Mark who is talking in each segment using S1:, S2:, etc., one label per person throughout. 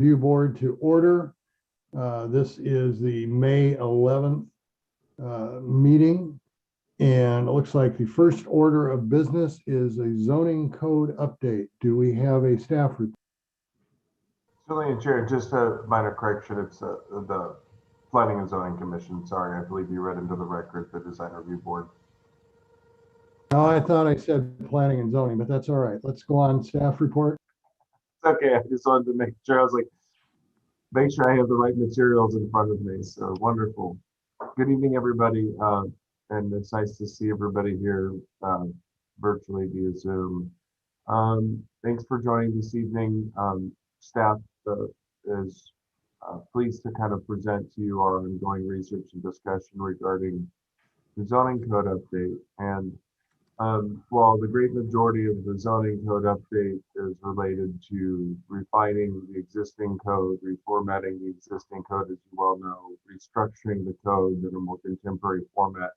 S1: Review Board to order. This is the May 11th meeting. And it looks like the first order of business is a zoning code update. Do we have a staff report?
S2: Certainly, Chair, just a minor correction. It's the Planning and Zoning Commission. Sorry, I believe you read into the record the Design Review Board.
S1: No, I thought I said planning and zoning, but that's all right. Let's go on staff report.
S2: Okay, I just wanted to make sure. I was like, make sure I have the right materials in front of me. So wonderful. Good evening, everybody. And it's nice to see everybody here virtually via Zoom. Thanks for joining this evening. Staff is pleased to kind of present to you our ongoing research and discussion regarding the zoning code update. And while the great majority of the zoning code update is related to refining the existing code, reformatting the existing code, as you well know, restructuring the code in a more contemporary format,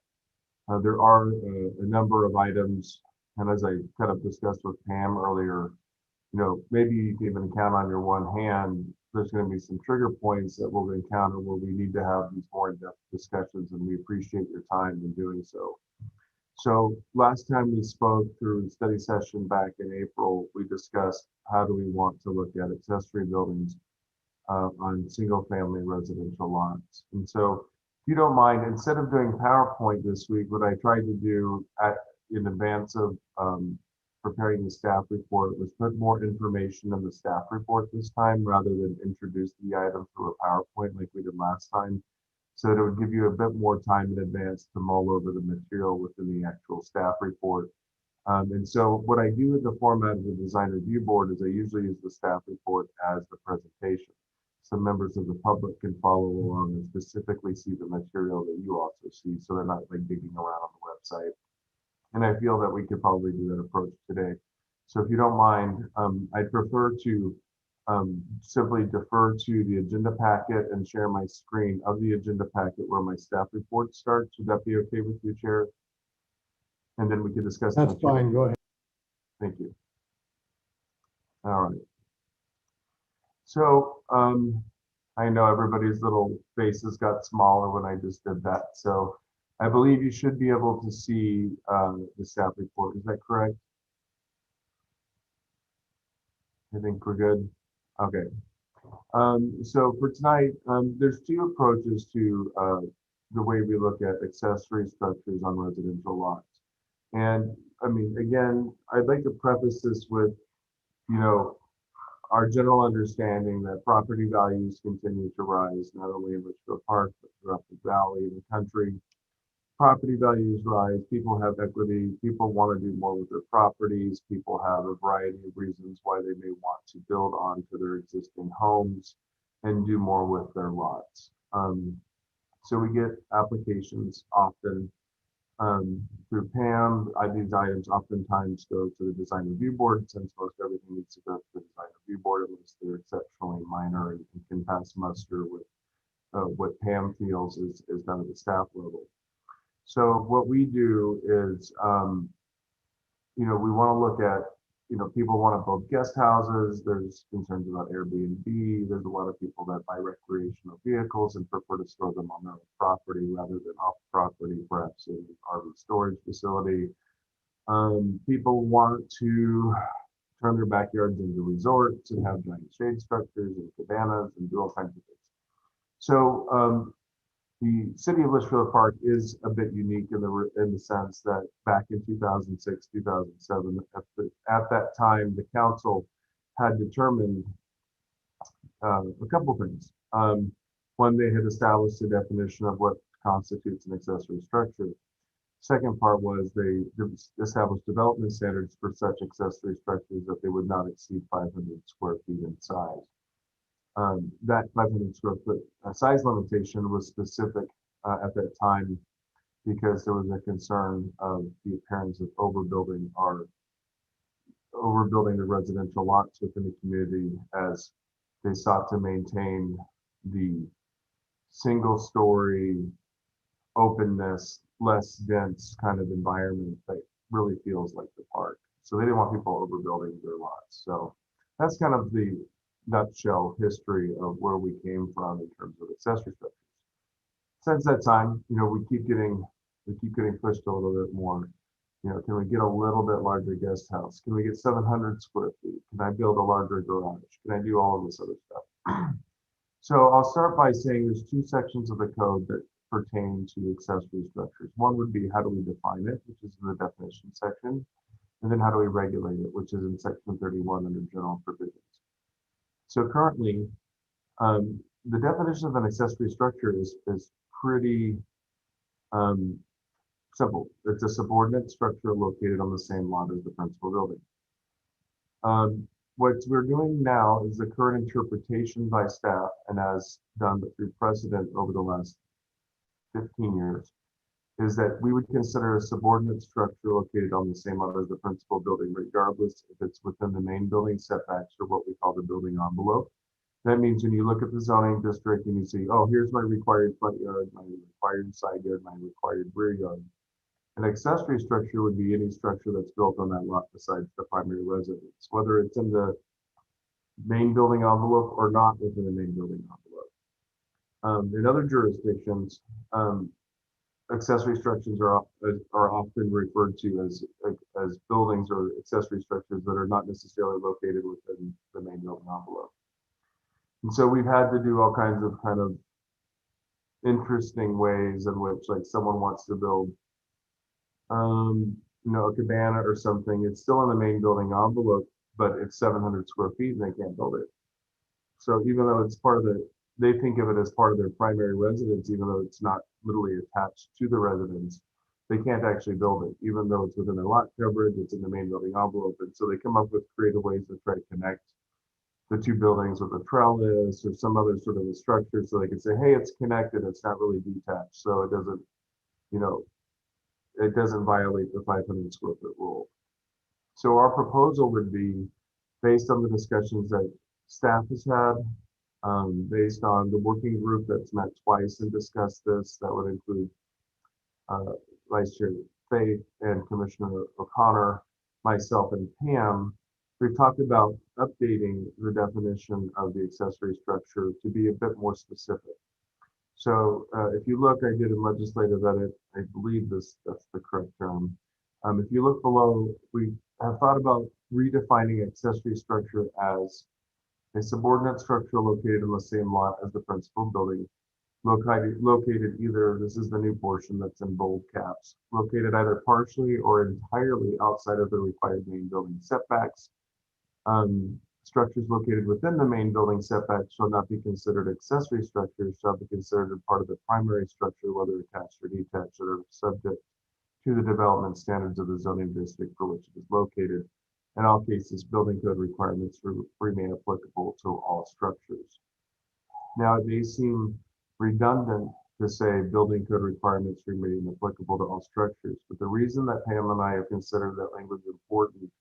S2: there are a number of items, and as I kind of discussed with Pam earlier, you know, maybe you can even count on your one hand, there's going to be some trigger points that we'll encounter where we need to have these more in-depth discussions, and we appreciate your time in doing so. So last time we spoke through study session back in April, we discussed how do we want to look at accessory buildings on single-family residential lots. And so if you don't mind, instead of doing PowerPoint this week, what I tried to do in advance of preparing the staff report was put more information in the staff report this time rather than introduce the item through a PowerPoint like we did last time. So that it would give you a bit more time in advance to mull over the material within the actual staff report. And so what I do with the format of the Design Review Board is I usually use the staff report as the presentation. So members of the public can follow along and specifically see the material that you also see, so they're not like digging around on the website. And I feel that we could probably do that approach today. So if you don't mind, I'd prefer to simply defer to the agenda packet and share my screen of the agenda packet where my staff report starts. Would that be okay with you, Chair? And then we can discuss.
S1: That's fine. Go ahead.
S2: Thank you. All right. So I know everybody's little faces got smaller when I just did that. So I believe you should be able to see the staff report. Is that correct? I think we're good. Okay. So for tonight, there's two approaches to the way we look at accessory structures on residential lots. And I mean, again, I'd like to preface this with, you know, our general understanding that property values continue to rise, not only in Litchfield Park, but throughout the valley and the country. Property values rise, people have equity, people want to do more with their properties, people have a variety of reasons why they may want to build onto their existing homes and do more with their lots. So we get applications often through PAM. These items oftentimes go to the Design Review Board, since most everything needs to go to the Design Review Board unless they're exceptionally minor and can pass muster with what PAM feels is done at the staff level. So what we do is, you know, we want to look at, you know, people want to build guest houses. There's concerns about Airbnb. There's a lot of people that buy recreational vehicles and prefer to store them on their own property rather than off property, perhaps in an RV storage facility. People want to turn their backyards into resorts and have giant shade structures and cabanas and do all kinds of things. So the city of Litchfield Park is a bit unique in the sense that back in 2006, 2007, at that time, the council had determined a couple things. One, they had established a definition of what constitutes an accessory structure. Second part was they established development standards for such accessory structures that they would not exceed 500 square feet in size. That 500 square foot size limitation was specific at that time because there was a concern of the appearance of overbuilding the residential lots within the community as they sought to maintain the single story openness, less dense kind of environment that really feels like the park. So they didn't want people overbuilding their lots. So that's kind of the nutshell history of where we came from in terms of accessory structures. Since that time, we keep getting pushed a little bit more. Can we get a little bit larger guest house? Can we get 700 square feet? Can I build a larger garage? Can I do all of this other stuff? So I'll start by saying there's two sections of the code that pertain to accessory structures. One would be how do we define it, which is in the definition section, and then how do we regulate it, which is in section 31 under general provisions. So currently, the definition of an accessory structure is pretty simple. It's a subordinate structure located on the same lot as the principal building. What we're doing now is the current interpretation by staff, and as done through precedent over the last 15 years, is that we would consider a subordinate structure located on the same lot as the principal building, regardless if it's within the main building setbacks or what we call the building envelope. That means when you look at the zoning district and you see, oh, here's my required front yard, my required side yard, my required rear yard. An accessory structure would be any structure that's built on that lot besides the primary residence, whether it's in the main building envelope or not within the main building envelope. In other jurisdictions, accessory structures are often referred to as buildings or accessory structures that are not necessarily located within the main building envelope. And so we've had to do all kinds of kind of interesting ways in which, like, someone wants to build a cabana or something. It's still in the main building envelope, but it's 700 square feet and they can't build it. So even though it's they think of it as part of their primary residence, even though it's not literally attached to the residence, they can't actually build it, even though it's within their lot coverage, it's in the main building envelope. And so they come up with creative ways to try to connect the two buildings with a trellis or some other sort of a structure so they can say, hey, it's connected, it's not really detached. So it doesn't, it doesn't violate the 500 square foot rule. So our proposal would be based on the discussions that staff has had, based on the working group that's met twice and discussed this, that would include Vice Chair Faith and Commissioner O'Connor, myself and Pam. We've talked about updating the definition of the accessory structure to be a bit more specific. So if you look, I did a legislative edit. I believe that's the correct term. If you look below, we have thought about redefining accessory structure as a subordinate structure located in the same lot as the principal building, located either, this is the new portion that's in bold caps, located either partially or entirely outside of the required main building setbacks. Structures located within the main building setbacks shall not be considered accessory structures, shall be considered part of the primary structure, whether attached or detached, that are subject to the development standards of the zoning district for which it is located. In all cases, building code requirements remain applicable to all structures. Now, it may seem redundant to say building code requirements remain applicable to all structures, but the reason that Pam and I have considered that language important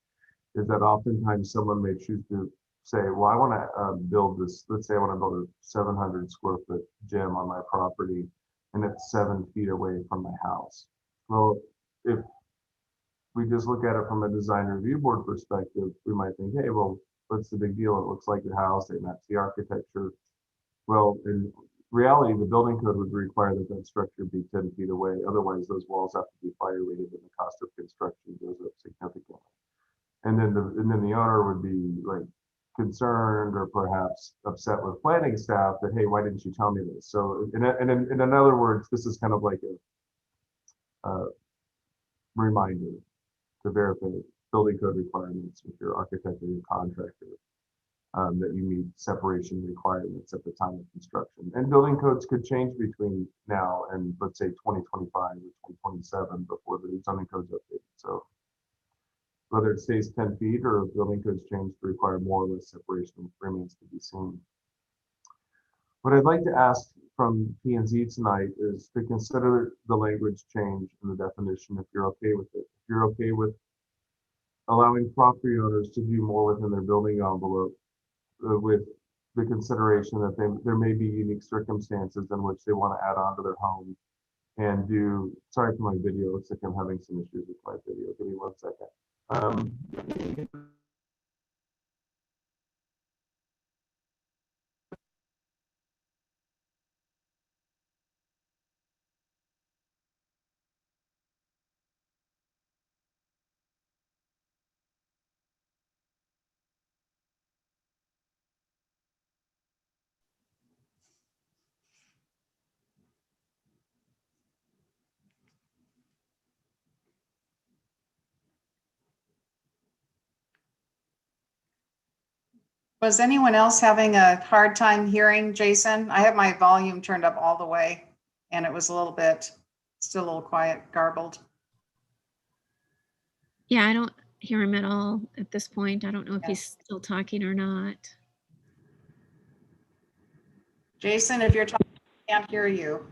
S2: is that oftentimes someone may choose to say, well, I want to build this, let's say I want to build a 700 square foot gym on my property and it's 7 feet away from my house. Well, if we just look at it from a design review board perspective, we might think, hey, well, what's the big deal? It looks like the house, it matches the architecture. Well, in reality, the building code would require that that structure be 10 feet away. Otherwise, those walls have to be fire rated and the cost of construction goes up significantly. And then the owner would be like concerned or perhaps upset with planning staff that, hey, why didn't you tell me this? So in other words, this is kind of like a reminder to verify building code requirements with your architect or your contractor, that you meet separation requirements at the time of construction. And building codes could change between now and, let's say, 2025 or 2027 before the zoning code's updated. So whether it stays 10 feet or building codes change to require more or less separation remains to be seen. What I'd like to ask from P&Z tonight is to consider the language change in the definition if you're okay with it. If you're okay with allowing property owners to do more within their building envelope, with the consideration that there may be unique circumstances in which they want to add on to their home and do, sorry for my video, it looks like I'm having some issues with my video. Give me 1 second.
S3: Was anyone else having a hard time hearing Jason? I have my volume turned up all the way and it was a little bit, still a little quiet, garbled.
S4: Yeah, I don't hear him at all at this point. I don't know if
S3: Yeah.
S4: he's still talking or not.
S3: Jason, if you're talking, I can't hear you.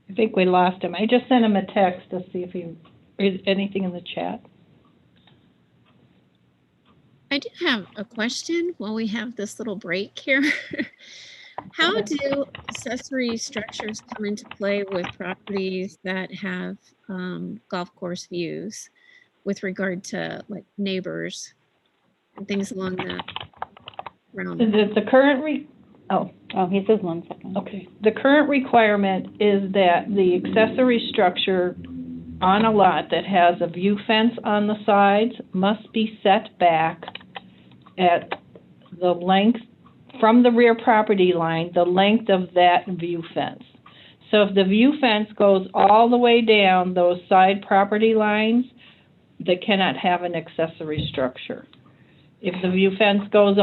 S5: I think we lost him. I just sent him a text to see if he is anything in the chat.
S4: I do have a question while we have this little break here. How do accessory structures come into play with properties that have golf course views with regard to like neighbors and things along that realm?
S5: The current
S6: He says 1 second.
S5: okay. The current requirement is that the accessory structure on a lot that has a view fence on the sides must be set back at the length from the rear property line, the length of that view fence. So if the view fence goes all the way down those side property lines, they cannot have an accessory structure. If the view fence goes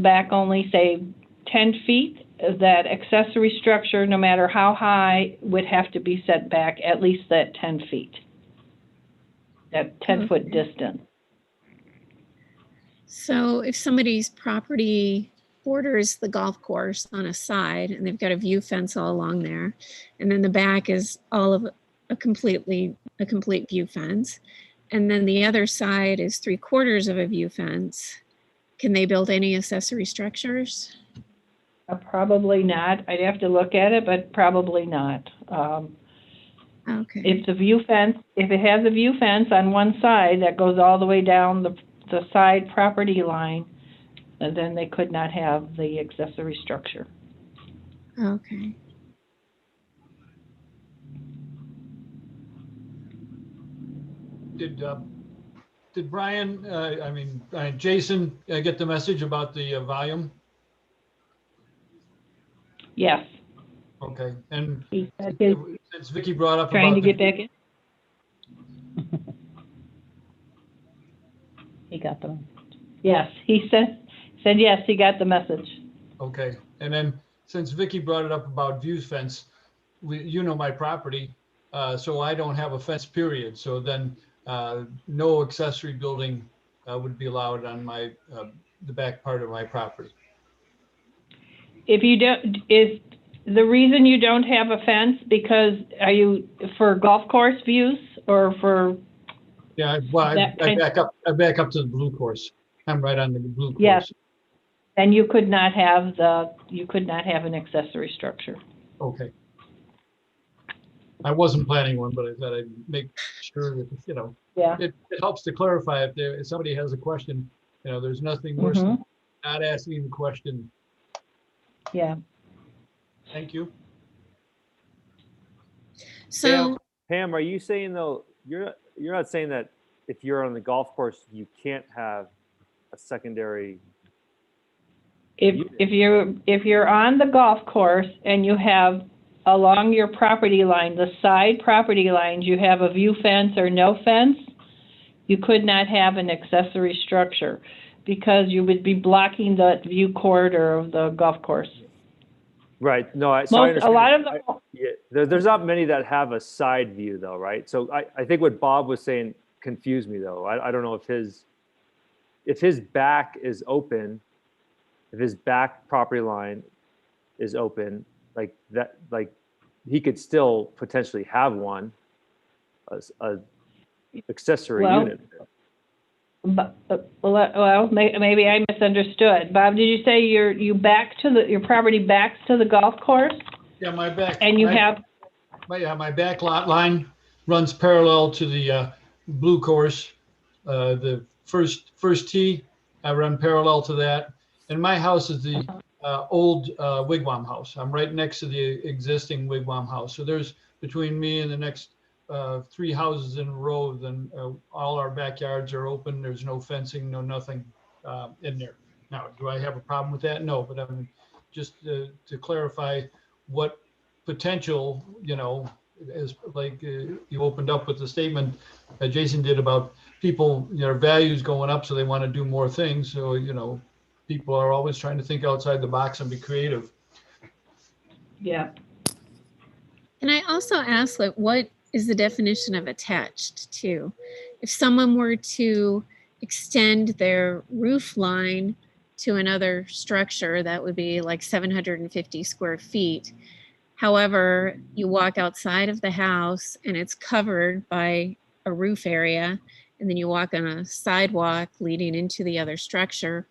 S5: back only, say, 10 feet, that accessory structure, no matter how high, would have to be set back at least that 10 feet, that 10-foot distance.
S4: So if somebody's property borders the golf course on a side and they've got a view fence all along there, and then the back is all of a complete view fence, and then the other side is 3/4 of a view fence, can they build any accessory structures?
S5: Probably not. I'd have to look at it, but probably not.
S4: Okay.
S5: If it has a view fence on one side that goes all the way down the side property line, then they could not have the accessory structure.
S4: Okay.
S7: Did Brian, Jason get the message about the volume?
S5: Yes.
S7: Okay, and
S5: He said he's
S7: since Vicky brought up
S5: trying to
S7: about
S5: get back in.
S6: He got them.
S5: Yes, he said yes, he got the message.
S7: okay, and then since Vicky brought it up about view fence, you know my property, so I don't have a fence period. So then no accessory building would be allowed on my the back part of my property.
S5: If you don't, is the reason you don't have a fence because are you for golf course views or for?
S7: Yeah, well, I back up to the blue course. I'm right on the blue course.
S5: Yes. Then you could not have an accessory structure.
S7: Okay. I wasn't planning one, but I thought I'd make sure that,
S5: Yeah.
S7: it helps to clarify if somebody has a question, there's nothing worse than not asking the question.
S5: Yeah.
S7: Thank you.
S4: So
S8: Pam, are you saying though, you're not saying that if you're on the golf course, you can't have a secondary?
S5: If you're on the golf course and you have along your property line, the side property lines, you have a view fence or no fence, you could not have an accessory structure because you would be blocking the view corridor of the golf course.
S8: Right. No, I
S5: A
S8: understand.
S5: lot of them.
S8: There's not many that have a side view though, right? So I think what Bob was saying confused me though. I don't know if his back is open, if his back property line is open, like that, like he could still potentially have one, a accessory unit.
S5: Well, maybe I misunderstood. Bob, did you say your property backs to the golf course?
S7: Yeah, my back.
S5: And you have.
S7: My back lot line runs parallel to the blue course. The first tee, I run parallel to that. And my house is the old wigwam house. I'm right next to the existing wigwam house. So there's between me and the next 3 houses in a row, then all our backyards are open. There's no fencing, no nothing in there. Now, do I have a problem with that? No, but I'm just to clarify what potential, as like you opened up with the statement Jason did about people, their values going up, so they want to do more things. So, people are always trying to think outside the box and be creative.
S5: Yeah.
S4: Can I also ask, like, what is the definition of attached to? If someone were to extend their roof line to another structure, that would be like 750 square feet. However, you walk outside of the house and it's covered by a roof area, and then you walk on a sidewalk leading into the other structure.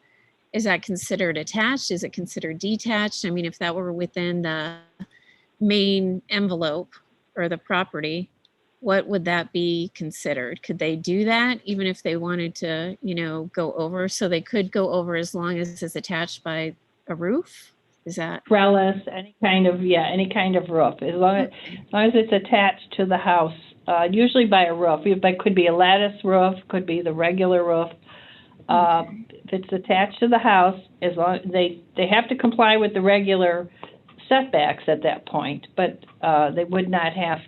S4: Is that considered attached? Is it considered detached? I mean, if that were within the main envelope or the property, what would that be considered? Could they do that even if they wanted to, go over? So they could go over as long as it's attached by a roof? Is that?
S5: Trellis, any kind of roof, as long as it's attached to the house, usually by a roof. It could be a lattice roof, could be the regular roof. If it's attached to the house, as long they have to comply with the regular setbacks at that point, but they would not have,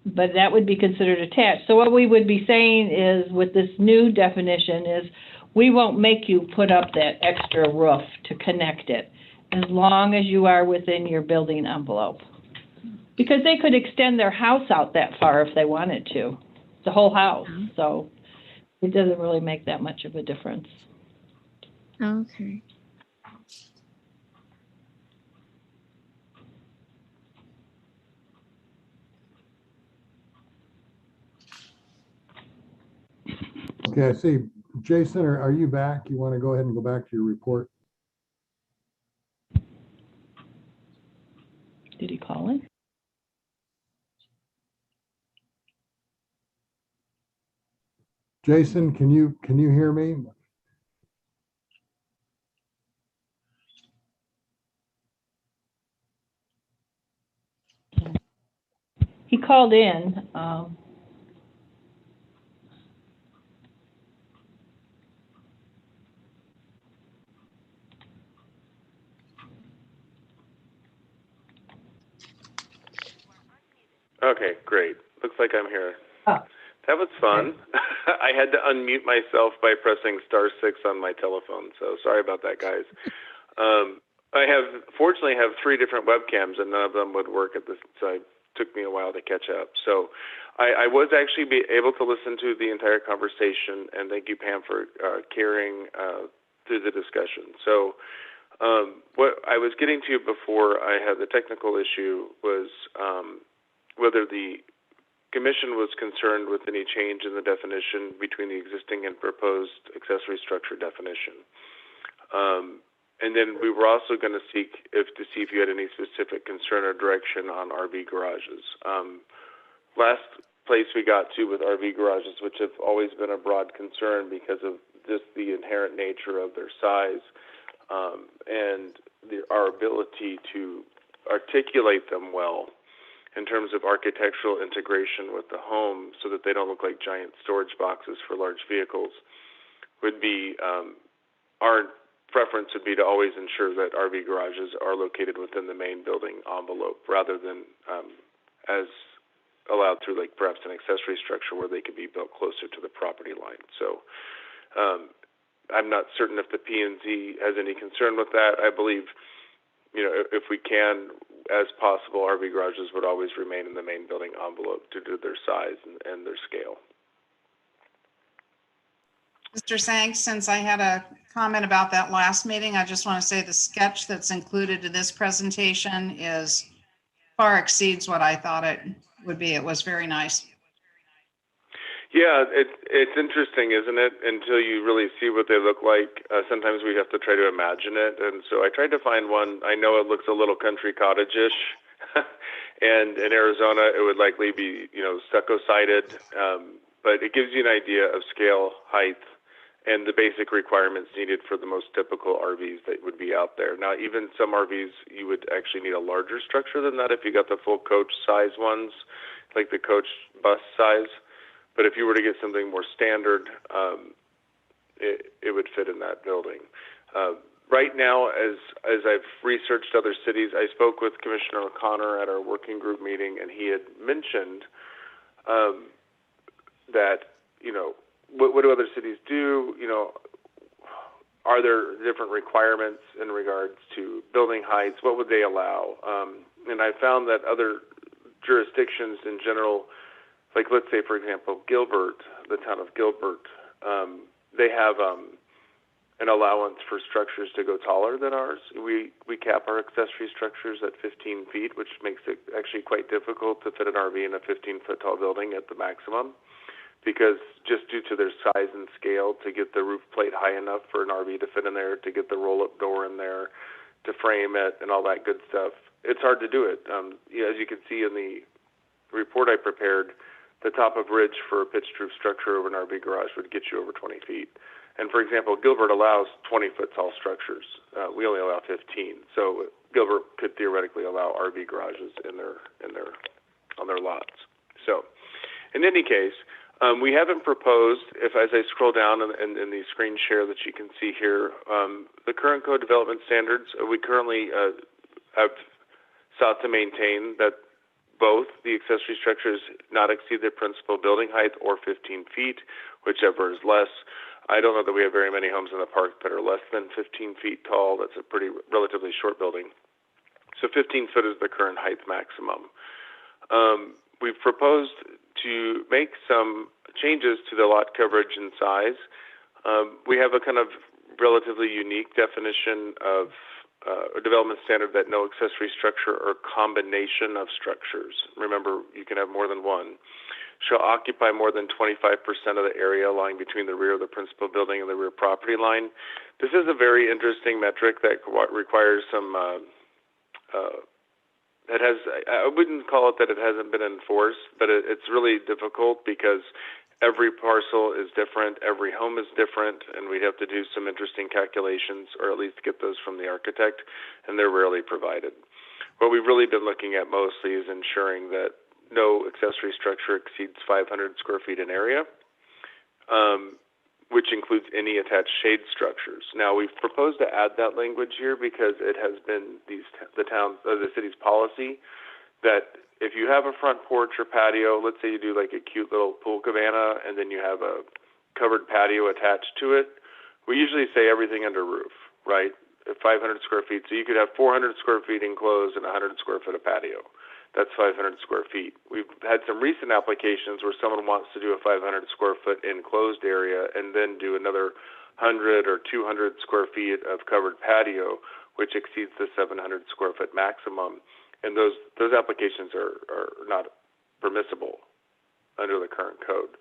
S5: but that would be considered attached. So what we would be saying is, with this new definition, is we won't make you put up that extra roof to connect it, as long as you are within your building envelope. Because they could extend their house out that far if they wanted to, the whole house. So it doesn't really make that much of a difference.
S4: Okay.
S1: Okay, I see. Jason, are you back? You want to go ahead and go back to your report?
S5: Did he call in?
S1: Jason, can you hear me?
S5: He called in.
S9: Okay, great. Looks like I'm here.
S5: Oh.
S9: That was fun. I had to unmute myself by pressing *6 on my telephone, so sorry about that, guys. Fortunately have 3 different webcams, and none of them would work at this, so it took me a while to catch up. So I was actually able to listen to the entire conversation, and thank you, Pam, for carrying through the discussion. So what I was getting to before I had the technical issue was whether the Commission was concerned with any change in the definition between the existing and proposed accessory structure definition. And then we were also going to see if you had any specific concern or direction on RV garages. Last place we got to with RV garages, which have always been a broad concern because of just the inherent nature of their size and our ability to articulate them well in terms of architectural integration with the home so that they don't look like giant storage boxes for large vehicles, would be our preference would be to always ensure that RV garages are located within the main building envelope rather than as allowed through like perhaps an accessory structure where they could be built closer to the property line. So I'm not certain if the P&Z has any concern with that. I believe, if we can, as possible, RV garages would always remain in the main building envelope due to their size and their scale.
S3: Mr. Sank, since I had a comment about that last meeting, I just want to say the sketch that's included in this presentation far exceeds what I thought it would be. It was very nice.
S9: Yeah, it's interesting, isn't it? Until you really see what they look like, sometimes we have to try to imagine it. And so I tried to find one. I know it looks a little country cottage-ish, and in Arizona it would likely be, stucco-sided, but it gives you an idea of scale, height, and the basic requirements needed for the most typical RVs that would be out there. Now, even some RVs, you would actually need a larger structure than that if you got the full coach size ones, like the coach bus size. But if you were to get something more standard, it would fit in that building. right now, as I've researched other cities, I spoke with Commissioner O'Connor at our working group meeting, and he had mentioned that, you know, what do other cities do? You know, are there different requirements in regards to building heights? What would they allow? And I found that other jurisdictions in general, like let's say, for example, Gilbert, the town of Gilbert, they have an allowance for structures to go taller than ours. We cap our accessory structures at 15 feet, which makes it actually quite difficult to fit an RV in a 15-foot tall building at the maximum, because just due to their size and scale, to get the roof plate high enough for an RV to fit in there, to get the roll-up door in there, to frame it, and all that good stuff, it's hard to do it. As you can see in the report I prepared, the top of ridge for a pitched roof structure over an RV garage would get you over 20 feet. And for example, Gilbert allows 20-foot tall structures. We only allow 15. So Gilbert could theoretically allow RV garages on their lots. So in any case, we haven't proposed, as I scroll down in the screen share that you can see here, the current code development standards, we currently have sought to maintain that both the accessory structures not exceed the principal building height or 15 feet, whichever is less. I don't know that we have very many homes in the park that are less than 15 feet tall. That's a pretty relatively short building. So 15 foot is the current height maximum. We've proposed to make some changes to the lot coverage and size. We have a kind of relatively unique definition of a development standard that no accessory structure or combination of structures, remember you can have more than one, shall occupy more than 25% of the area lying between the rear of the principal building and the rear property line. This is a very interesting metric that requires some, I wouldn't call it that it hasn't been enforced, but it's really difficult because every parcel is different, every home is different, and we'd have to do some interesting calculations, or at least get those from the architect, and they're rarely provided. What we've really been looking at mostly is ensuring that no accessory structure exceeds 500 square feet in area, which includes any attached shade structures. Now, we've proposed to add that language here because it has been the city's policy that if you have a front porch or patio, let's say you do like a cute little pool cabana and then you have a covered patio attached to it, we usually say everything under roof, right? At 500 square feet. So you could have 400 square feet enclosed and 100 square foot of patio. That's 500 square feet. We've had some recent applications where someone wants to do a 500 square foot enclosed area and then do another 100 or 200 square feet of covered patio, which exceeds the 700 square foot maximum. And those applications are not permissible under the current code.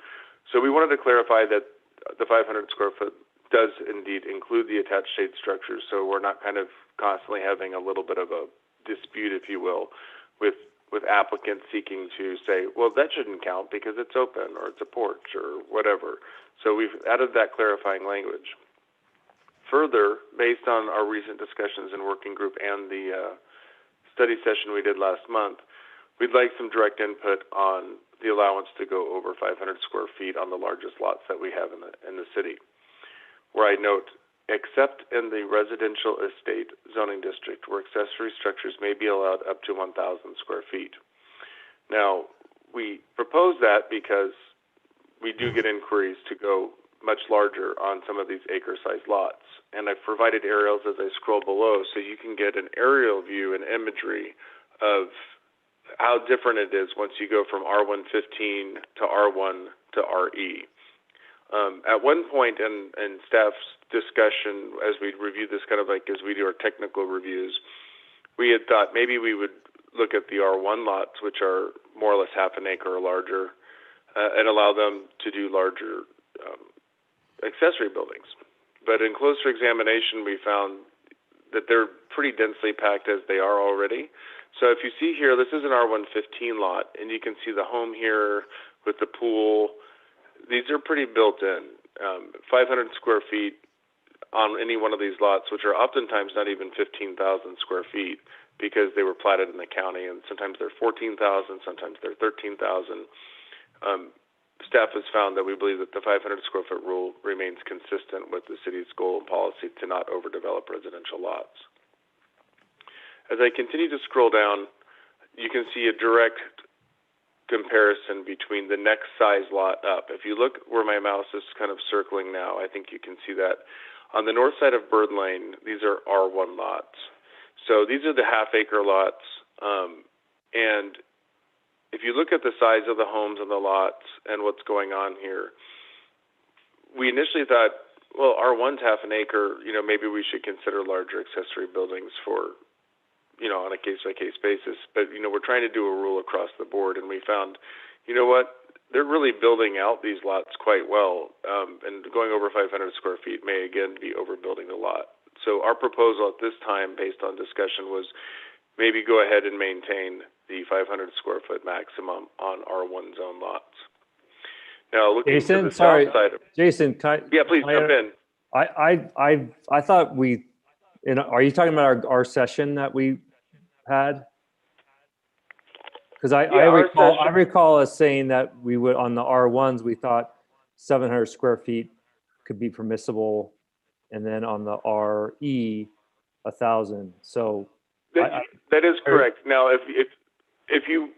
S9: So we wanted to clarify that the 500 square foot does indeed include the attached shade structures, so we're not kind of constantly having a little bit of a dispute, if you will, with applicants seeking to say, well, that shouldn't count because it's open or it's a porch or whatever. So we've added that clarifying language. Further, based on our recent discussions in working group and the study session we did last month, we'd like some direct input on the allowance to go over 500 square feet on the largest lots that we have in the city, where I note, except in the residential estate zoning district, where accessory structures may be allowed up to 1,000 square feet. Now, we propose that because we do get inquiries to go much larger on some of these acre-sized lots. And I've provided aerials as I scroll below so you can get an aerial view and imagery of how different it is once you go from R115 to R1 to RE. At one point in staff's discussion, as we review this kind of like as we do our technical reviews, we had thought maybe we would look at the R1 lots, which are more or less half an acre or larger, and allow them to do larger accessory buildings. But in closer examination, we found that they're pretty densely packed as they are already. So if you see here, this is an R115 lot, and you can see the home here with the pool. These are pretty built in. 500 square feet on any one of these lots, which are oftentimes not even 15,000 square feet because they were platted in the county, and sometimes they're 14,000, sometimes they're 13,000. staff has found that we believe that the 500 square foot rule remains consistent with the city's goal and policy to not overdevelop residential lots. As I continue to scroll down, you can see a direct comparison between the next size lot up. If you look where my mouse is kind of circling now, I think you can see that. On the north side of Bird Lane, these are R1 lots. So these are the half-acre lots. And if you look at the size of the homes and the lots and what's going on here, we initially thought, well, R1's half an acre, maybe we should consider larger accessory buildings for, on a case-by-case basis. But, we're trying to do a rule across the board, and we found, you know what, they're really building out these lots quite well, and going over 500 square feet may, again, be overbuilding the lot. So our proposal at this time, based on discussion, was maybe go ahead and maintain the 500 square foot maximum on R1 zone lots. Now, looking
S8: Jason,
S9: to the
S8: sorry,
S9: south side of,
S8: Jason,
S9: yeah, please jump in.
S8: I thought are you talking about our session that we had? Because I recall us saying that we would, on the R1s, we thought 700 square feet could be permissible, and then on the RE, 1,000. So
S9: that is correct. Now, if you,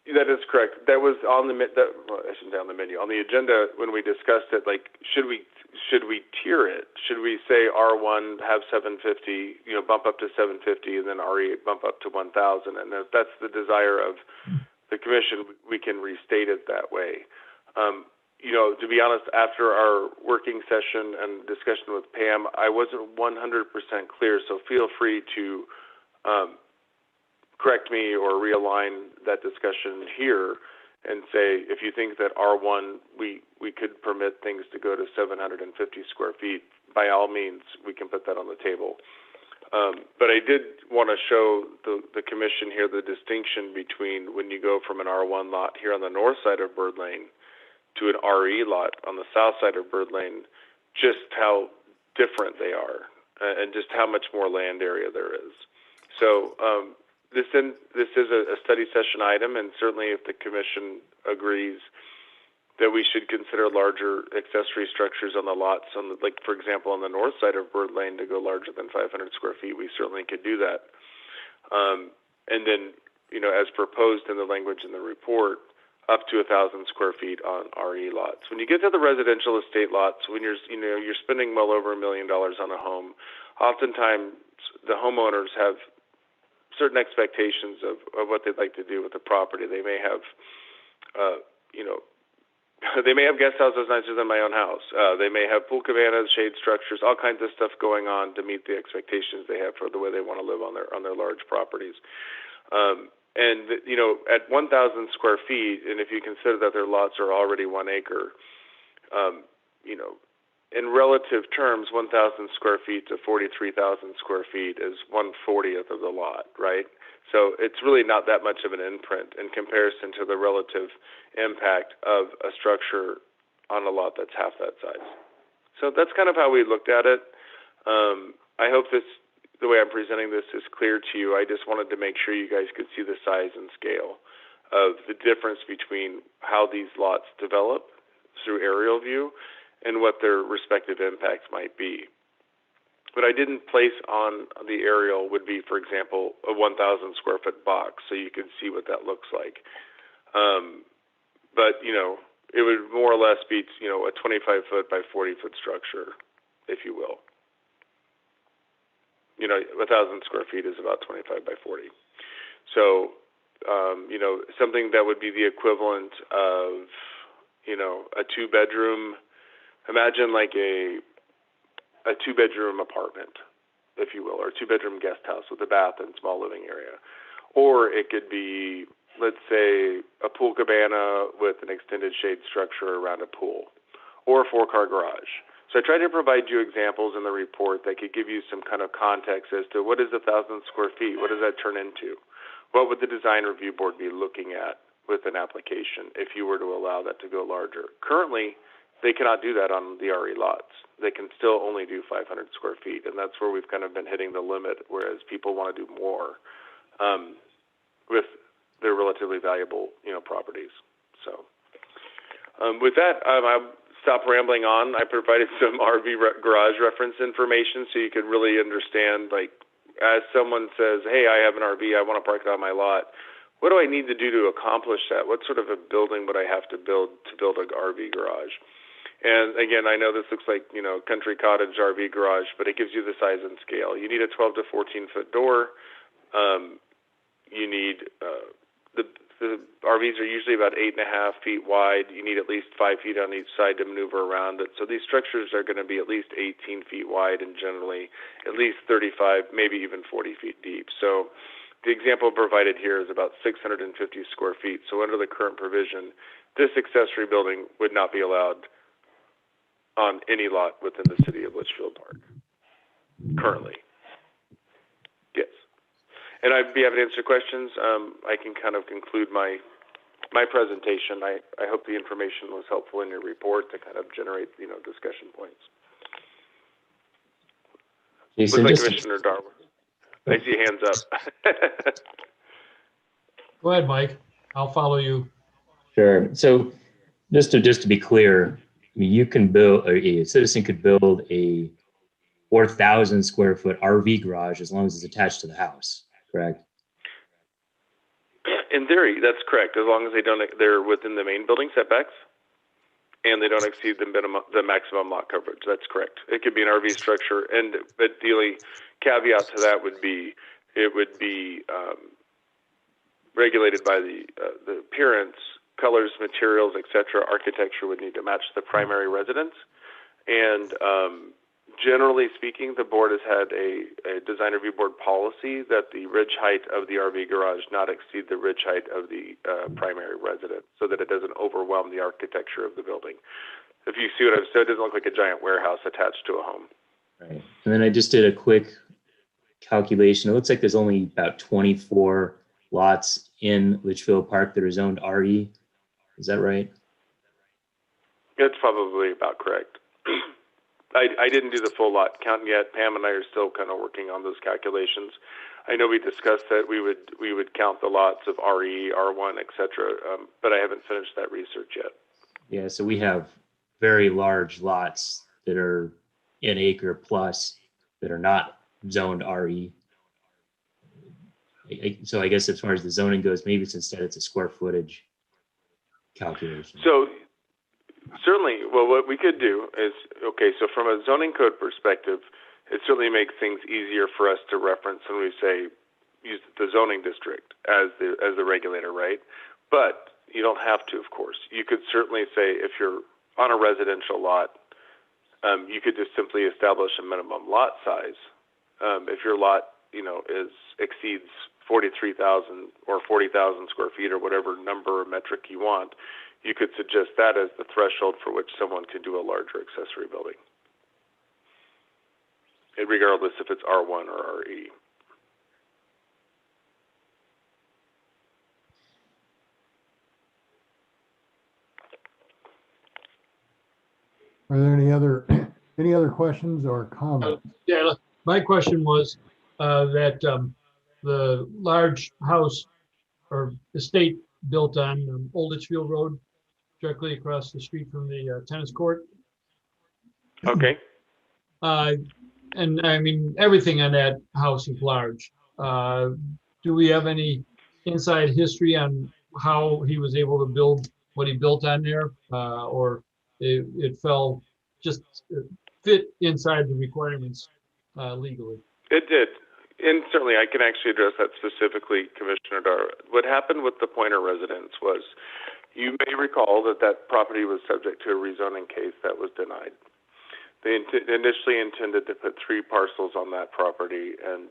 S9: that is correct. That was on I shouldn't say on the menu, on the agenda when we discussed it. Like, should we tier it? Should we say R1 have 750, bump up to 750, and then RE bump up to 1,000? And if that's the desire of the commission, we can restate it that way. To be honest, after our working session and discussion with Pam, I wasn't 100% clear. So feel free to correct me or realign that discussion here and say, if you think that R1, we could permit things to go to 750 square feet, by all means, we can put that on the table. But I did want to show the commission here the distinction between when you go from an R1 lot here on the north side of Bird Lane to an RE lot on the south side of Bird Lane, just how different they are and just how much more land area there is. So this is a study session item, and certainly if the commission agrees that we should consider larger accessory structures on the lots, like for example on the north side of Bird Lane to go larger than 500 square feet, we certainly could do that. And then, as proposed in the language in the report, up to 1,000 square feet on RE lots. When you get to the residential estate lots, when you're spending well over $1 million on a home, oftentimes the homeowners have certain expectations of what they'd like to do with the property. They may have, they may have guest houses nicer than my own house. They may have pool cabanas, shade structures, all kinds of stuff going on to meet the expectations they have for the way they want to live on their large properties. And at 1,000 square feet, and if you consider that their lots are already 1 acre, in relative terms, 1,000 square feet to 43,000 square feet is 1/40th of the lot, right? So it's really not that much of an imprint in comparison to the relative impact of a structure on a lot that's half that size. So that's kind of how we looked at it. I hope the way I'm presenting this is clear to you. I just wanted to make sure you guys could see the size and scale of the difference between how these lots develop through aerial view and what their respective impacts might be. What I didn't place on the aerial would be, for example, a 1,000 square foot box, so you could see what that looks like. But, it would more or less be, a 25 foot by 40 foot structure, if you will. 1,000 square feet is about 25 by 40. So, something that would be the equivalent of, a 2-bedroom, imagine like a 2-bedroom apartment, if you will, or a 2-bedroom guest house with a bath and small living area. Or it could be, let's say, a pool cabana with an extended shade structure around a pool, or a 4-car garage. So I tried to provide you examples in the report that could give you some kind of context as to what is 1,000 square feet, what does that turn into? What would the design review board be looking at with an application if you were to allow that to go larger? Currently, they cannot do that on the RE lots. They can still only do 500 square feet, and that's where we've kind of been hitting the limit, whereas people want to do more with their relatively valuable, properties. So With that, I'll stop rambling on. I provided some garage reference information so you can really understand, like, as someone says, hey, I have an RV, I want to park it on my lot. What do I need to do to accomplish that? What sort of a building would I have to build an RV garage? And again, I know this looks like, country cottage RV garage, but it gives you the size and scale. You need a 12 to 14 foot door. You need, the RVs are usually about 8.5 feet wide. You need at least 5 feet on each side to maneuver around it. So these structures are going to be at least 18 feet wide and generally at least 35, maybe even 40 feet deep. So the example provided here is about 650 square feet. So under the current provision, this accessory building would not be allowed on any lot within the city of Litchfield Park currently. Yes. And I'd be happy to answer questions. I can kind of conclude my presentation. I hope the information was helpful in your report to kind of generate, discussion points.
S10: Jason,
S9: Looks like Commissioner Darwin. I see hands up.
S7: Go ahead, Mike. I'll follow you.
S10: Sure. So just to be clear, I mean, you can build, a citizen could build a 4,000 square foot RV garage as long as it's attached to the house, correct?
S9: In theory, that's correct. As long as they're within the main building setbacks and they don't exceed the maximum lot coverage. That's correct. It could be an RV structure, but the only caveat to that would be it would be regulated by the appearance, colors, materials, etc. Architecture would need to match the primary residence, and generally speaking, the board has had a design review board policy that the ridge height of the RV garage not exceed the ridge height of the primary residence, so that it doesn't overwhelm the architecture of the building. If you see what I've said, it doesn't look like a giant warehouse attached to a home.
S10: Right. And then I just did a quick calculation. It looks like there's only about 24 lots in Litchfield Park that are zoned RE. Is that right?
S9: That's probably about correct. I didn't do the full lot count yet. Pam and I are still kind of working on those calculations. I know we discussed that we would count the lots of RE, R1, etc., but I haven't finished that research yet.
S10: Yeah, so we have very large lots that are an acre plus that are not zoned RE. So I guess as far as the zoning goes, maybe it's a square footage calculation.
S9: So certainly, well, what we could do is, okay, so from a zoning code perspective, it certainly makes things easier for us to reference when we say use the zoning district as the regulator, right? But you don't have to, of course. You could certainly say if you're on a residential lot, you could just simply establish a minimum lot size. If your lot, exceeds 43,000 or 40,000 square feet or whatever number or metric you want, you could suggest that as the threshold for which someone can do a larger accessory building, regardless if it's R1 or RE.
S1: Are there any other questions or comments?
S7: Yeah, my question was that the large house or estate built on Old Litchfield Road, directly across the street from the tennis court.
S9: Okay.
S7: And I mean, everything on that house is large. Do we have any inside history on how he was able to build what he built on there? Or it fell, just fit inside the requirements legally?
S9: It did. And certainly I can actually address that specifically, Commissioner Dar. What happened with the Pointer residence was, you may recall that property was subject to a rezoning case that was denied. They initially intended to put 3 parcels on that property and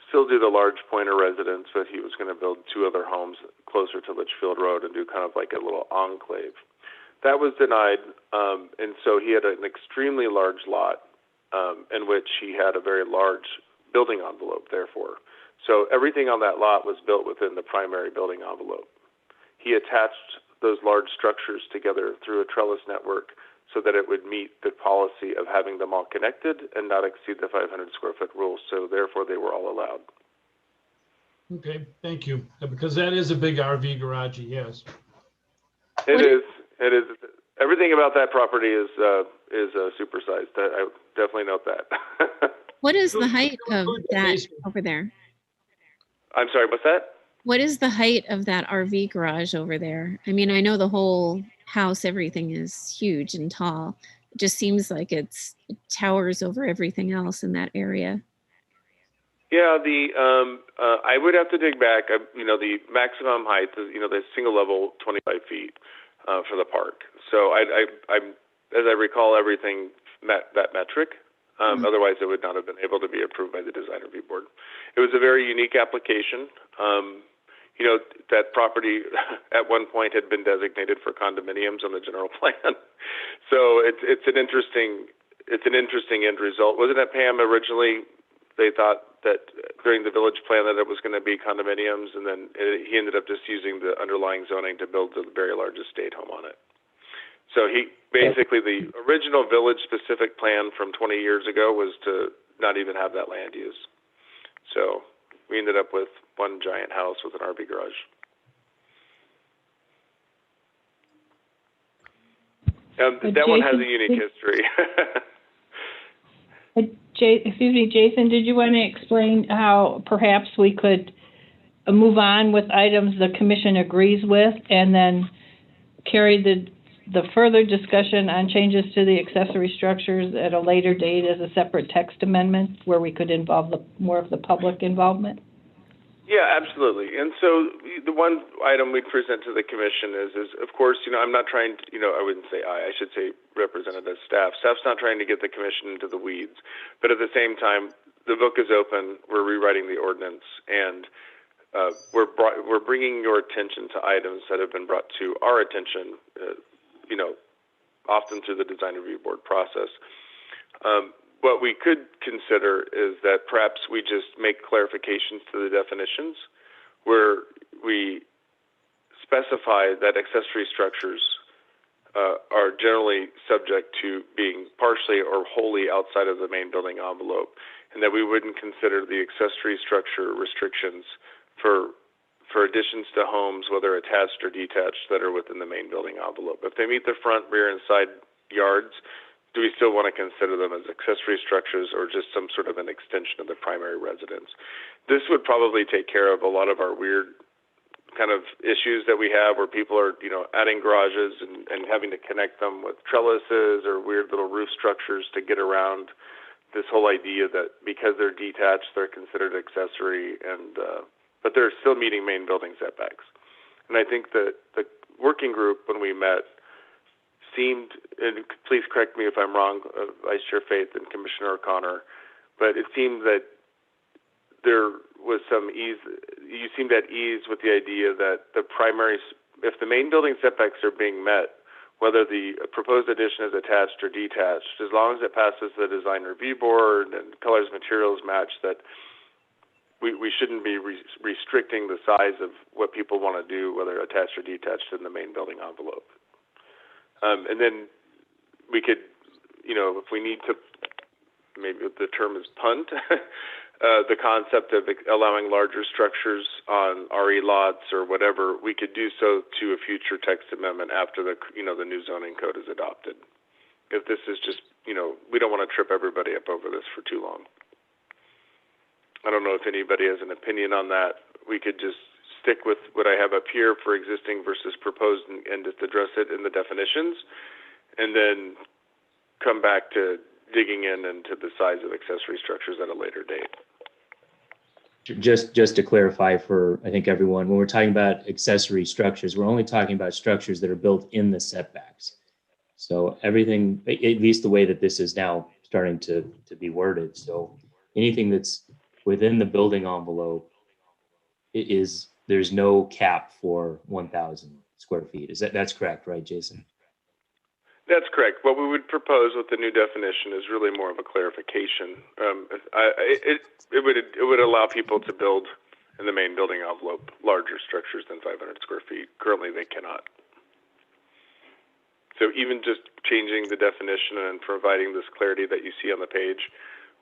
S9: still do the large Pointer residence, but he was going to build 2 other homes closer to Litchfield Road and do kind of like a little enclave. That was denied, and so he had an extremely large lot in which he had a very large building envelope, therefore. So everything on that lot was built within the primary building envelope. He attached those large structures together through a trellis network so that it would meet the policy of having them all connected and not exceed the 500 square foot rule. So therefore they were all allowed.
S7: Okay, thank you. Because that is a big RV garage he has.
S9: It is. It is. Everything about that property is supersized. I definitely note that.
S4: What is the height of
S7: Include the
S4: that
S7: basement.
S4: over there?
S9: I'm sorry, what's that?
S4: What is the height of that RV garage over there? I mean, I know the whole house, everything is huge and tall. It just seems like it towers over everything else in that area.
S9: Yeah, I would have to dig back. The maximum height is, the single level 25 feet for the park. So I'm as I recall, everything met that metric. Otherwise, it would not have been able to be approved by the design review board. It was a very unique application. That property at one point had been designated for condominiums on the general plan. So it's an interesting end result. Wasn't it, Pam? Originally, they thought that during the village plan that it was going to be condominiums, and then he ended up just using the underlying zoning to build the very large estate home on it. So the original village-specific plan from 20 years ago was to not even have that land use. So we ended up with one giant house with an RV garage. That one has a unique history.
S5: Jason, did you want to explain how perhaps we could move on with items the commission agrees with and then carry the further discussion on changes to the accessory structures at a later date as a separate text amendment where we could involve more of the public involvement?
S9: Yeah, absolutely. And so the one item we present to the commission is of course, I'm not trying to, I wouldn't say I should say representative staff. Staff's not trying to get the commission into the weeds, but at the same time, the book is open. We're rewriting the ordinance, and we're bringing your attention to items that have been brought to our attention, often through the design review board process. What we could consider is that perhaps we just make clarifications to the definitions where we specify that accessory structures are generally subject to being partially or wholly outside of the main building envelope, and that we wouldn't consider the accessory structure restrictions for additions to homes, whether attached or detached, that are within the main building envelope. If they meet the front, rear, and side yards, do we still want to consider them as accessory structures or just some sort of an extension of the primary residence? This would probably take care of a lot of our weird kind of issues that we have where people are, adding garages and having to connect them with trellises or weird little roof structures to get around this whole idea that because they're detached, they're considered accessory, but they're still meeting main building setbacks. And I think that the working group, when we met, seemed, and please correct me if I'm wrong, Vice Chair Faith and Commissioner O'Connor, but it seemed that there was some ease. You seemed at ease with the idea that if the main building setbacks are being met, whether the proposed addition is attached or detached, as long as it passes the design review board and colors, materials match, that we shouldn't be restricting the size of what people want to do, whether attached or detached, in the main building envelope. And then we could, if we need to, maybe the term is punt, the concept of allowing larger structures on RE lots or whatever, we could do so to a future text amendment after the new zoning code is adopted. If this is just, we don't want to trip everybody up over this for too long. I don't know if anybody has an opinion on that. We could just stick with what I have up here for existing versus proposed and just address it in the definitions, and then come back to digging into the size of accessory structures at a later date.
S10: Just to clarify for, I think, everyone, when we're talking about accessory structures, we're only talking about structures that are built in the setbacks. So everything, at least the way that this is now starting to be worded. So anything that's within the building envelope, there's no cap for 1,000 square feet. That's correct, right, Jason?
S9: That's correct. What we would propose with the new definition is really more of a clarification. It would allow people to build in the main building envelope larger structures than 500 square feet. Currently, they cannot. So even just changing the definition and providing this clarity that you see on the page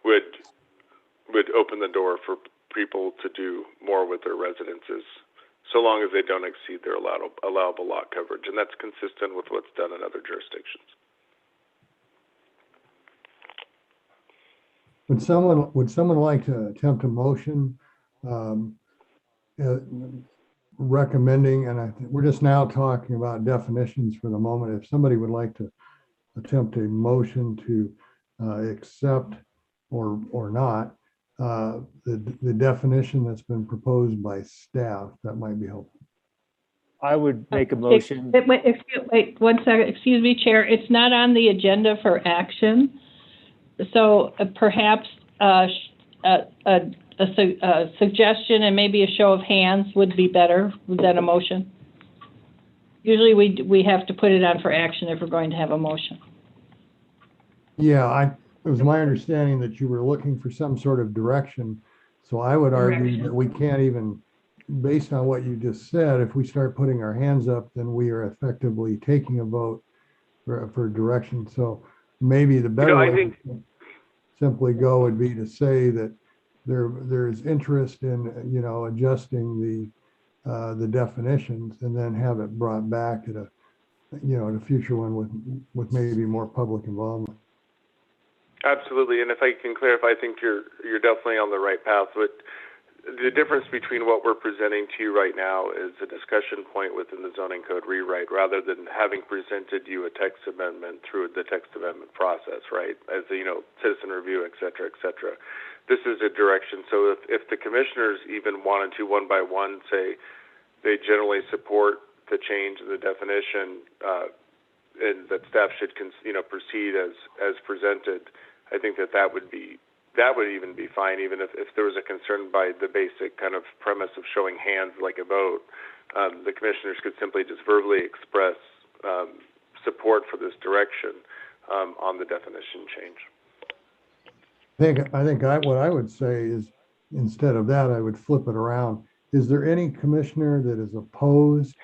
S9: would open the door for people to do more with their residences, so long as they don't exceed their allowable lot coverage, and that's consistent with what's done in other jurisdictions.
S1: Would someone like to attempt a motion um, recommending, and I think we're just now talking about definitions for the moment. If somebody would like to attempt a motion to accept or not the definition that's been proposed by staff, that might be helpful.
S8: I would make a motion.
S5: Wait 1 second, excuse me, Chair, it's not on the agenda for action. So perhaps a suggestion and maybe a show of hands would be better than a motion. Usually we have to put it on for action if we're going to have a motion.
S1: Yeah, it was my understanding that you were looking for some sort of direction. So I would argue that we can't even, based on what you just said, if we start putting our hands up, then we are effectively taking a vote for direction. So maybe the better way to simply go would be to say that there's interest in, adjusting the definitions, and then have it brought back at a future one with maybe more public involvement.
S9: Absolutely, and if I can clarify, I think you're definitely on the right path. But the difference between what we're presenting to you right now is a discussion point within the zoning code rewrite, rather than having presented you a text amendment through the text amendment process, right? As citizen review, et cetera, et cetera. This is a direction. So if the commissioners even wanted to one by one say they generally support the change in the definition, and that staff should proceed as presented, I think that would even be fine, even if there was a concern by the basic kind of premise of showing hands like a vote. The commissioners could simply just verbally express support for this direction on the definition change.
S1: I think what I would say is, instead of that, I would flip it around. Is there any commissioner that is opposed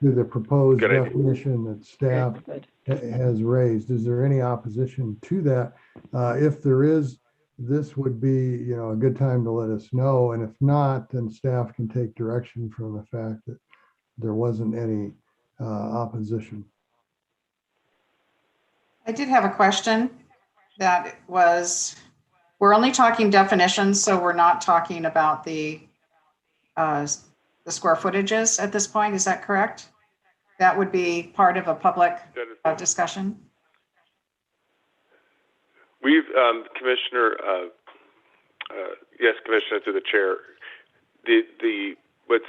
S1: to the proposed definition that staff has raised? Is there any opposition to that? If there is, this would be, a good time to let us know. And if not, then staff can take direction from the fact that there wasn't any opposition.
S3: I did have a question that was, we're only talking definitions, so we're not talking about the square footages at this point. Is that correct? That would be part of a public discussion.
S9: We've, Commissioner, yes, Commissioner, through the chair, what's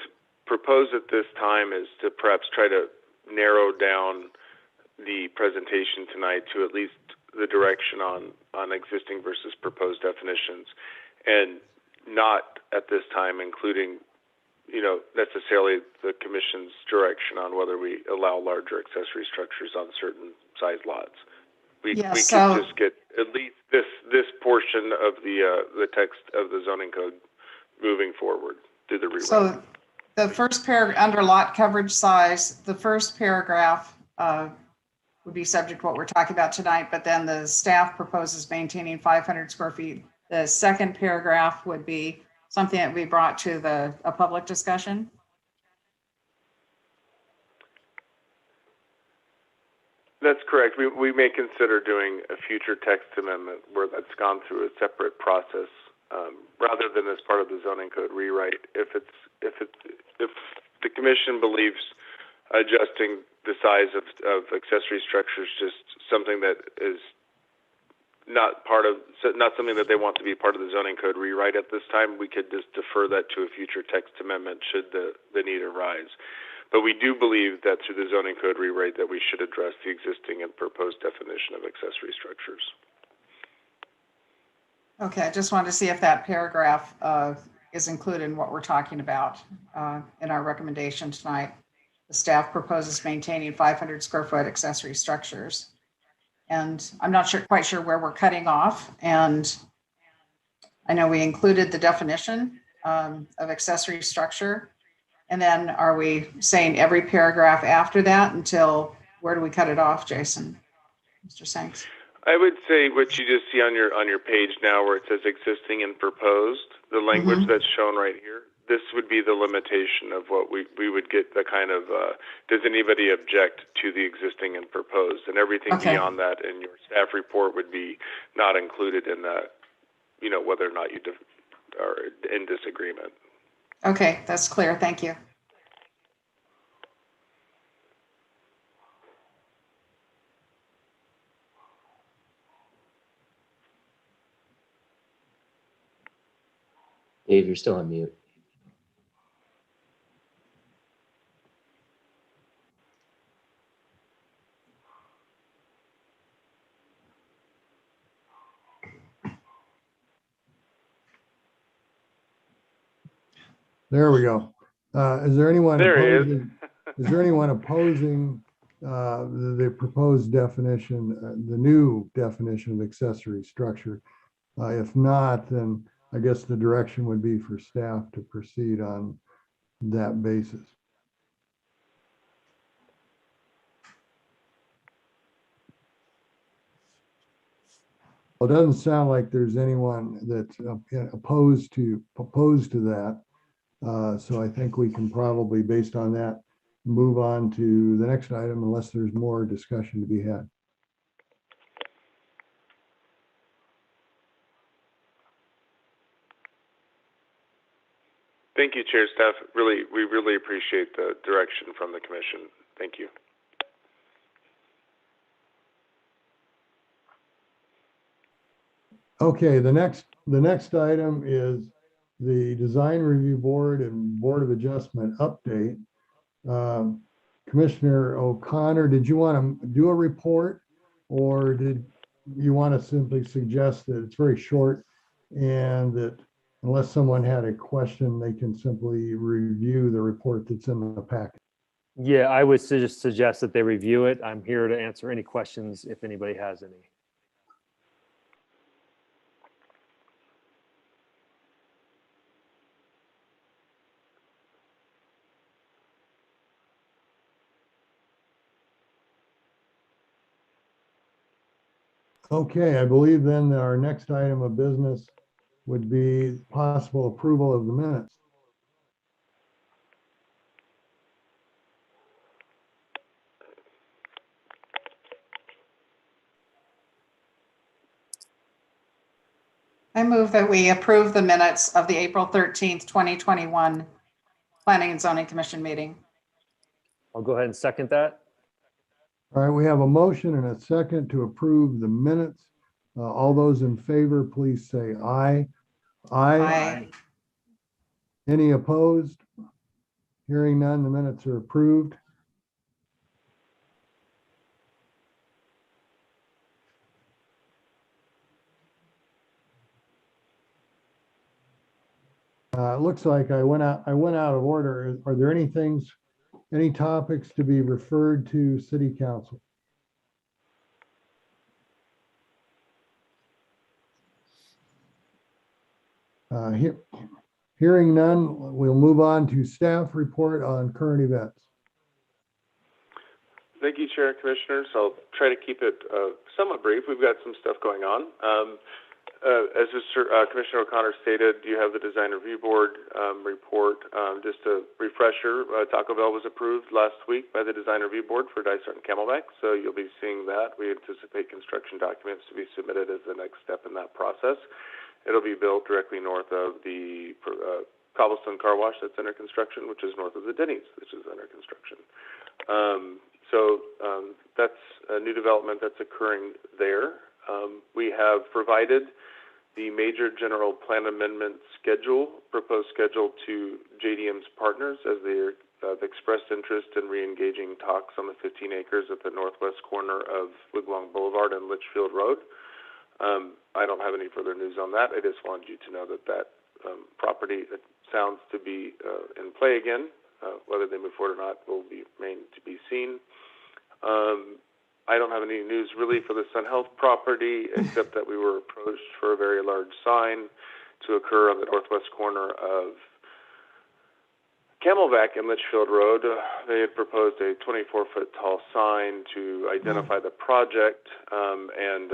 S9: proposed at this time is to perhaps try to narrow down the presentation tonight to at least the direction on existing versus proposed definitions, and not at this time including necessarily the commission's direction on whether we allow larger accessory structures on certain size lots. We can just get at least this portion of the text of the zoning code moving forward through the rewrite.
S3: So the first paragraph under lot coverage size, the first paragraph would be subject to what we're talking about tonight, but then the staff proposes maintaining 500 square feet. The second paragraph would be something that we brought to a public discussion.
S9: That's correct. We may consider doing a future text amendment where that's gone through a separate process, rather than as part of the zoning code rewrite. If the commission believes adjusting the size of accessory structures just something that is not something that they want to be part of the zoning code rewrite at this time, we could just defer that to a future text amendment should the need arise. But we do believe that through the zoning code rewrite that we should address the existing and proposed definition of accessory structures.
S3: Okay, I just wanted to see if that paragraph is included in what we're talking about in our recommendation tonight. The staff proposes maintaining 500 square foot accessory structures. And I'm not quite sure where we're cutting off. And I know we included the definition of accessory structure. And then are we saying every paragraph after that until, where do we cut it off, Jason? Mr. Sanks?
S9: I would say what you just see on your page now where it says existing and proposed, the language that's shown right here, this would be the limitation of what we would get the kind of, does anybody object to the existing and proposed? And everything
S3: Okay.
S9: beyond that in your staff report would be not included in that, whether or not you are in disagreement.
S3: Okay, that's clear. Thank you.
S10: Dave, you're still on mute.
S1: There we go. Is there anyone
S9: There he is.
S1: opposing? Is there anyone opposing the proposed definition, the new definition of accessory structure? If not, then I guess the direction would be for staff to proceed on that basis. Well, it doesn't sound like there's anyone that's opposed to that. So I think we can probably, based on that, move on to the next item unless there's more discussion to be had.
S9: Thank you, Chair, staff. We really appreciate the direction from the commission. Thank you.
S1: Okay, the next item is the Design Review Board and Board of Adjustment update. Commissioner O'Connor, did you want to do a report, or did you want to simply suggest that it's very short and that unless someone had a question, they can simply review the report that's in the packet?
S8: Yeah, I would just suggest that they review it. I'm here to answer any questions if anybody has any.
S1: Okay, I believe then that our next item of business would be possible approval of the minutes.
S3: I move that we approve the minutes of the April 13th, 2021 Planning and Zoning Commission meeting.
S8: I'll go ahead and second that.
S1: All right, we have a motion and a second to approve the minutes. All those in favor, please say aye.
S3: Aye.
S1: Any opposed? Hearing none, the minutes are approved. It looks like I went out of order. Are there any topics to be referred to City Council? Hearing none, we'll move on to staff report on current events.
S9: Thank you, Chair and Commissioners. I'll try to keep it somewhat brief. We've got some stuff going on. As Commissioner O'Connor stated, you have the Design Review Board report. Just a refresher, Taco Bell was approved last week by the Design Review Board for Dysart and Camelback, so you'll be seeing that. We anticipate construction documents to be submitted as the next step in that process. It'll be built directly north of the Cobblestone Car Wash that's under construction, which is north of the Denny's, which is under construction. That's a new development that's occurring there. We have provided the major general plan amendment proposed schedule to JDM's partners as they have expressed interest in re-engaging talks on the 15 acres at the northwest corner of Wigwam Boulevard and Litchfield Road. I don't have any further news on that. I just wanted you to know that property sounds to be in play again. Whether they move forward or not will remain to be seen. I don't have any news really for the Sun Health property, except that we were approached for a very large sign to occur on the northwest corner of Camelback and Litchfield Road. They had proposed a 24-foot tall sign to identify the project, and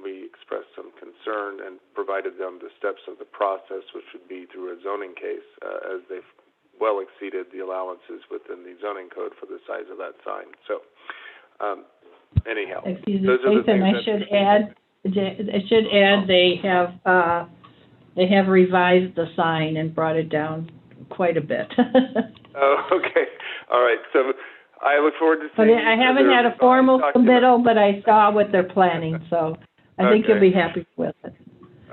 S9: we expressed some concern and provided them the steps of the process, which would be through a zoning case, as they've well exceeded the allowances within the zoning code for the size of that sign. So, anyhow,
S5: Excuse me,
S9: those are the
S5: Nathan,
S9: things
S5: I
S9: that-
S5: should add they have revised the sign and brought it down quite a bit.
S9: Oh, okay. All right. So I look forward to
S5: But
S9: seeing.
S5: I haven't had a formal submittal, but I saw what they're planning, so I think you'll
S9: Okay.
S5: be happy with it.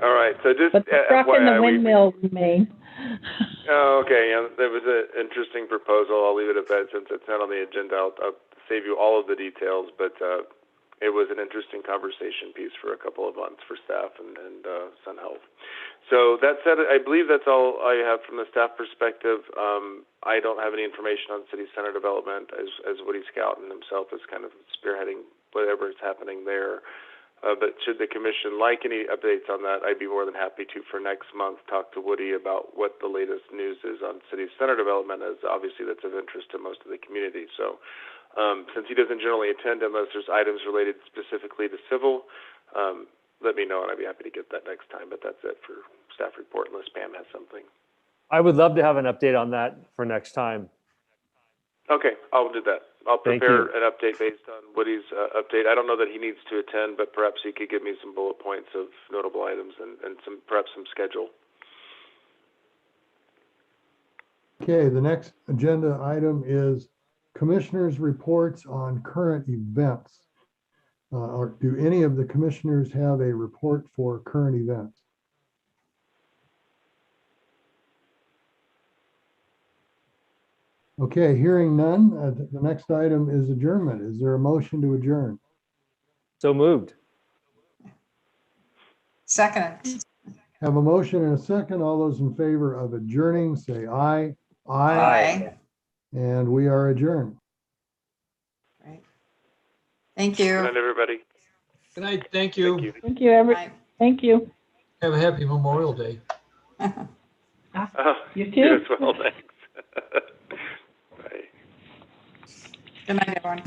S9: All right. So just
S5: But the truck and the
S9: FYI,
S5: windmill remain.
S9: Oh, okay. Yeah, that was an interesting proposal. I'll leave it at that since it's not on the agenda. I'll save you all of the details, but it was an interesting conversation piece for a couple of months for staff and Sun Health. So that said, I believe that's all I have from the staff perspective. I don't have any information on city center development as Woody Scouten himself is kind of spearheading whatever is happening there. But should the commission like any updates on that, I'd be more than happy to, for next month, talk to Woody about what the latest news is on city center development, as obviously that's of interest to most of the community. So since he doesn't generally attend unless there's items related specifically to civil, let me know and I'd be happy to get that next time. But that's it for staff report unless Pam has something.
S8: I would love to have an update on that for next time.
S9: Okay, I'll do that. I'll
S8: Thank
S9: prepare
S8: you.
S9: an update based on Woody's update. I don't know that he needs to attend, but perhaps he could give me some bullet points of notable items and perhaps some schedule.
S1: Okay, the next agenda item is commissioners' reports on current events. Or do any of the commissioners have a report for current events? Okay, hearing none, the next item is adjournment. Is there a motion to adjourn?
S8: So moved.
S3: Second.
S1: Have a motion and a second. All those in favor of adjourning, say aye.
S3: Aye.
S1: And we are adjourned.
S3: Great. Thank
S9: Good
S3: you.
S9: night, everybody.
S7: Good night. Thank you.
S9: Thank you.
S5: Thank you,
S3: Bye.
S5: thank you.
S7: Have a happy Memorial Day.
S5: You
S9: You
S5: too.
S9: as well, thanks. Bye.
S3: Good night, everyone.